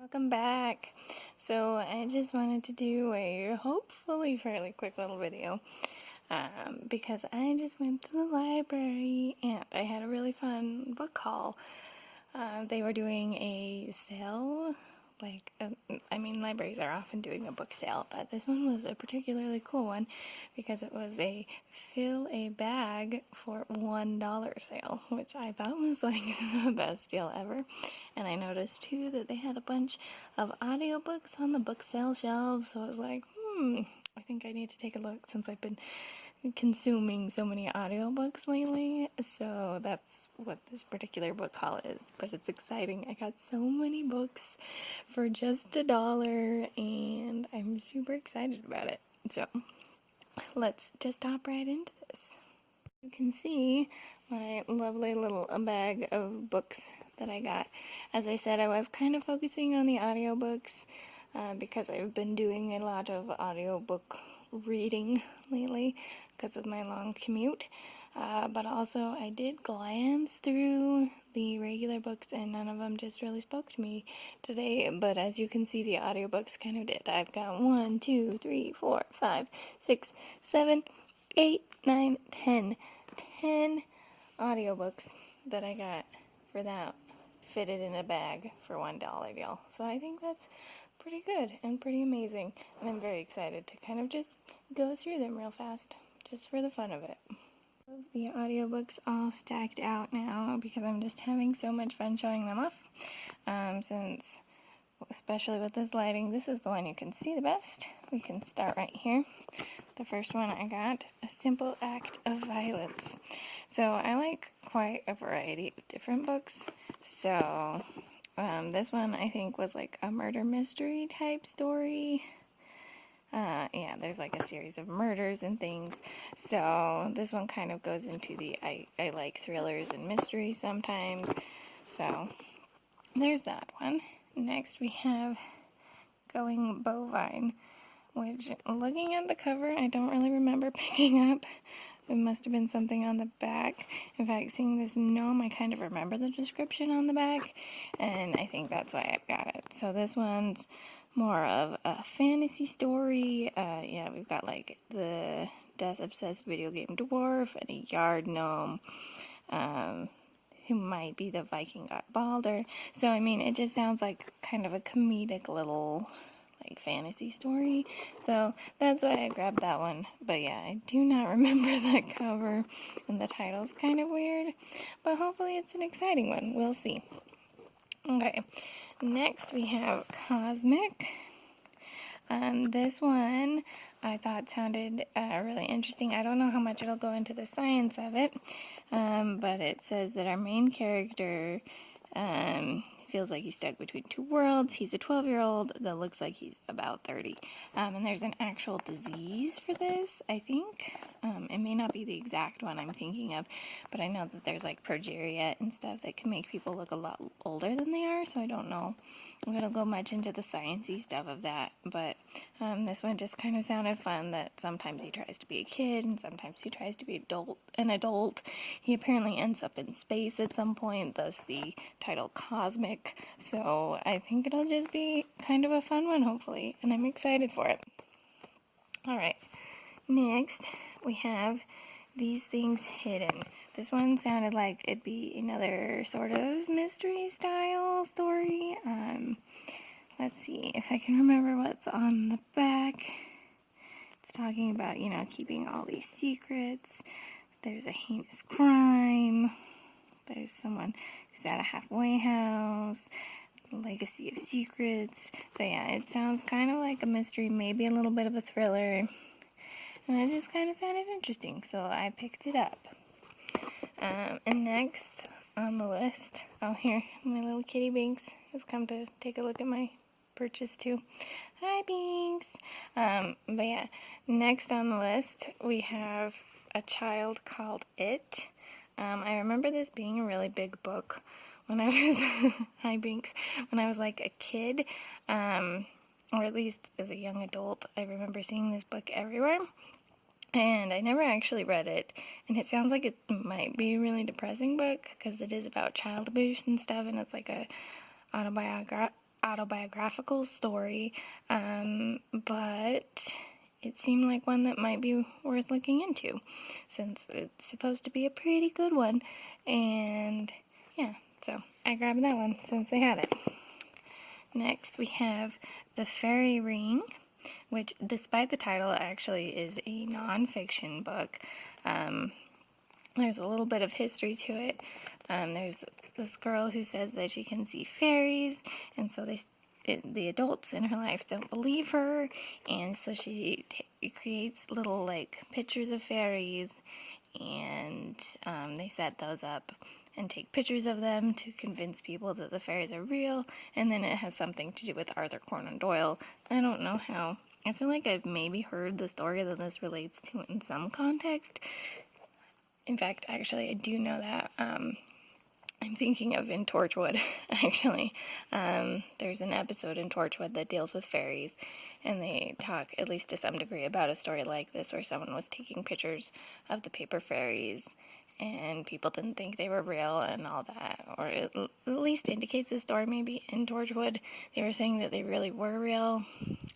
Welcome back. So I just wanted to do a hopefully fairly quick little video because I just went to the library and I had a really fun book haul. They were doing a sale, libraries are often doing a book sale, but this one was a particularly cool one because it was a fill a bag for $1 sale, which I thought was like the best deal ever. And I noticed too that they had a bunch of audiobooks on the book sale shelves, so I was like, I think I need to take a look since I've been consuming so many audiobooks lately. So that's what this particular book haul is, but it's exciting. I got so many books for just $1 and I'm super excited about it. So let's just hop right into this. You can see my lovely little bag of books that I got. As I said, I was kind of focusing on the audiobooks because I've been doing a lot of audiobook reading lately because of my long commute. But also I did glance through the regular books and none of them just really spoke to me today. But as you can see, the audiobooks kind of did. I've got 1, 2, 3, 4, 5, 6, 7, 8, 9, 10 audiobooks that I got for that fitted in a bag for $1 deal. So I think that's pretty good and pretty amazing, and I'm very excited to kind of just go through them real fast just for the fun of it. The audiobooks all stacked out now because I'm just having so much fun showing them off, since especially with this lighting, this is the one you can see the best. We can start right here. The first one I got, A Simple Act of Violence. So I like quite a variety of different books. So this one I think was like a murder mystery type story. There's like a series of murders and things. So this one kind of goes into the I like thrillers and mysteries sometimes. So there's that one. Next we have Going Bovine, which, looking at the cover, I don't really remember picking up. It must have been something on the back. In fact, seeing this gnome, I kind of remember the description on the back, and I think that's why I got it. So this one's more of a fantasy story. We've got like the death-obsessed video game dwarf and a yard gnome, who might be the Viking god Balder. So, I mean, it just sounds like kind of a comedic little, like, fantasy story. So, that's why I grabbed that one. But yeah, I do not remember that cover, and the title's kind of weird. But hopefully it's an exciting one. We'll see. Okay, next we have Cosmic. This one I thought sounded really interesting. I don't know how much it'll go into the science of it, but it says that our main character feels like he's stuck between two worlds. He's a 12-year-old that looks like he's about 30. And there's an actual disease for this, I think. It may not be the exact one I'm thinking of, but I know that there's like progeria and stuff that can make people look a lot older than they are, so I don't know if it'll go much into the sciencey stuff of that. But this one just kind of sounded fun, that sometimes he tries to be a kid and sometimes he tries to be an adult. He apparently ends up in space at some point, thus the title Cosmic. So I think it'll just be kind of a fun one, hopefully, and I'm excited for it. Alright, next we have These Things Hidden. This one sounded like it'd be another sort of mystery style story. Let's see if I can remember what's on the back. It's talking about, keeping all these secrets. There's a heinous crime. There's someone who's at a halfway house. Legacy of secrets. So yeah, it sounds kind of like a mystery, maybe a little bit of a thriller. And it just kind of sounded interesting, so I picked it up. And next on the list, here, my little kitty Binks has come to take a look at my purchase too. Hi, Binks! But yeah, next on the list, we have A Child Called It. I remember this being a really big book when I was, hi Binks, when I was like a kid, or at least as a young adult. I remember seeing this book everywhere. And I never actually read it, and it sounds like it might be a really depressing book, because it is about child abuse and stuff, and it's like a autobiographical story, but it seemed like one that might be worth looking into, since it's supposed to be a pretty good one, and yeah, so I grabbed that one since they had it. Next, we have The Fairy Ring, which, despite the title, actually is a non-fiction book. There's a little bit of history to it. There's this girl who says that she can see fairies, and so the adults in her life don't believe her, and so she creates little, like, pictures of fairies, and they set those up and take pictures of them to convince people that the fairies are real, and then it has something to do with Arthur Conan Doyle. I don't know how. I feel like I've maybe heard the story that this relates to in some context. In fact, actually, I do know that. I'm thinking of in Torchwood, actually. There's an episode in Torchwood that deals with fairies, and they talk, at least to some degree, about a story like this where someone was taking pictures of the paper fairies, and people didn't think they were real and all that, or it at least indicates the story maybe in Torchwood. They were saying that they really were real.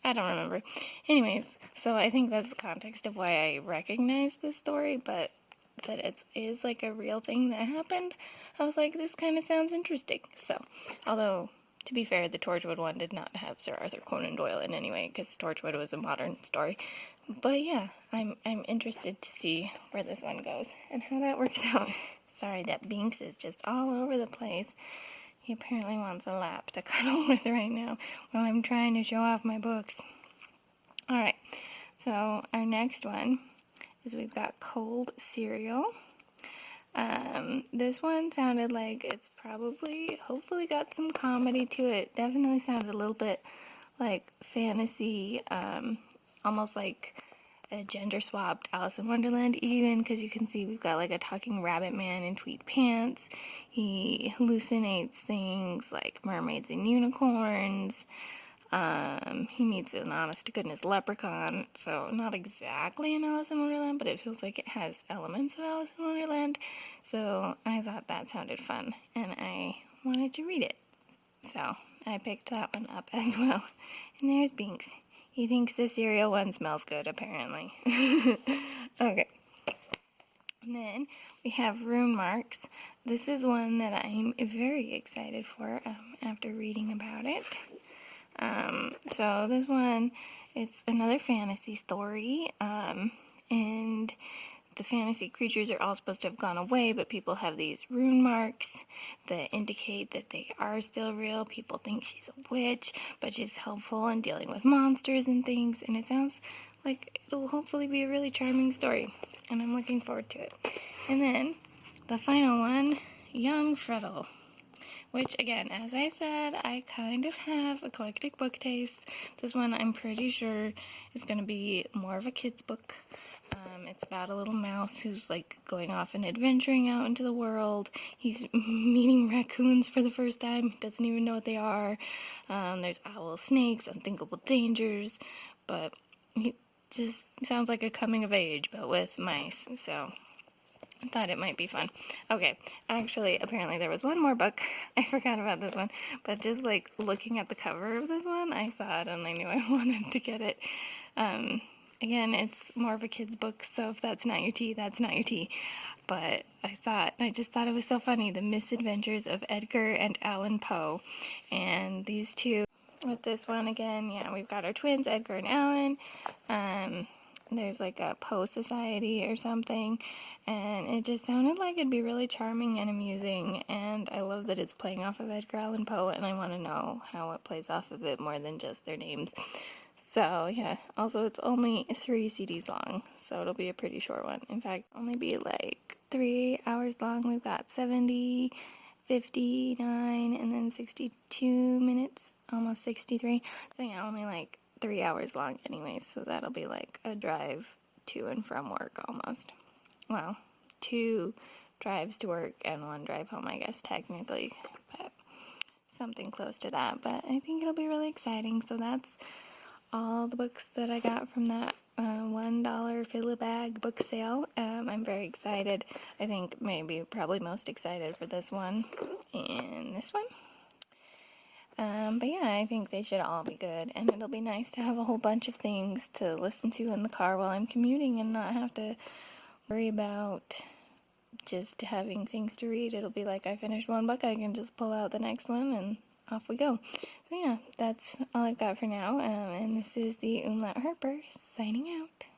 I don't remember. Anyways, so I think that's the context of why I recognize this story, but that it is like a real thing that happened, I was like, this kind of sounds interesting. So, although, to be fair, the Torchwood one did not have Sir Arthur Conan Doyle in any way, because Torchwood was a modern story. But yeah, I'm interested to see where this one goes and how that works out. Sorry, that Binks is just all over the place. He apparently wants a lap to cuddle with right now while I'm trying to show off my books. Alright, so our next one is we've got Cold Cereal. This one sounded like it's hopefully got some comedy to it. Definitely sounded a little bit like fantasy, almost like a gender-swapped Alice in Wonderland even, because you can see we've got like a talking rabbit man in tweed pants. He hallucinates things like mermaids and unicorns. He meets an honest-to-goodness leprechaun, so not exactly an Alice in Wonderland, but it feels like it has elements of Alice in Wonderland, so I thought that sounded fun, and I wanted to read it, so I picked that one up as well. And there's Binks. He thinks the cereal one smells good, apparently. Okay. And then we have Rune Marks. This is one that I'm very excited for after reading about it. So this one, it's another fantasy story, and the fantasy creatures are all supposed to have gone away, but people have these rune marks that indicate that they are still real. People think she's a witch, but she's helpful in dealing with monsters and things, and it sounds like it'll hopefully be a really charming story, and I'm looking forward to it. And then, the final one, Young Freddle. Which, again, as I said, I kind of have eclectic book taste. This one, I'm pretty sure, is going to be more of a kid's book. It's about a little mouse who's, like, going off and adventuring out into the world. He's meeting raccoons for the first time. He doesn't even know what they are. There's owl snakes, unthinkable dangers. But he just sounds like a coming of age, but with mice. So I thought it might be fun. Okay, actually, apparently there was one more book. I forgot about this one, but just like looking at the cover of this one, I saw it and I knew I wanted to get it. Again, it's more of a kid's book, so if that's not your tea, that's not your tea. But I saw it and I just thought it was so funny. The Misadventures of Edgar and Allan Poe. And these two, with this one again, yeah, we've got our twins, Edgar and Allan. There's like a Poe Society or something, and it just sounded like it'd be really charming and amusing, and I love that it's playing off of Edgar Allan Poe, and I want to know how it plays off of it more than just their names. So, yeah, also it's only 3 CDs long, so it'll be a pretty short one. In fact, only be like 3 hours long. We've got 70, 59, and then 62 minutes, almost 63. So, yeah, only like 3 hours long anyways, so that'll be like a drive to and from work almost. Well, 2 drives to work and 1 drive home, I guess, technically, but something close to that. But I think it'll be really exciting. So that's all the books that I got from that $1 fill-a-bag book sale. I'm very excited. I think probably most excited for this one and this one. But yeah, I think they should all be good, and it'll be nice to have a whole bunch of things to listen to in the car while I'm commuting and not have to worry about just having things to read. It'll be like I finished one book, I can just pull out the next one and off we go. So yeah, that's all I've got for now, and this is the Umlaut Harper signing out.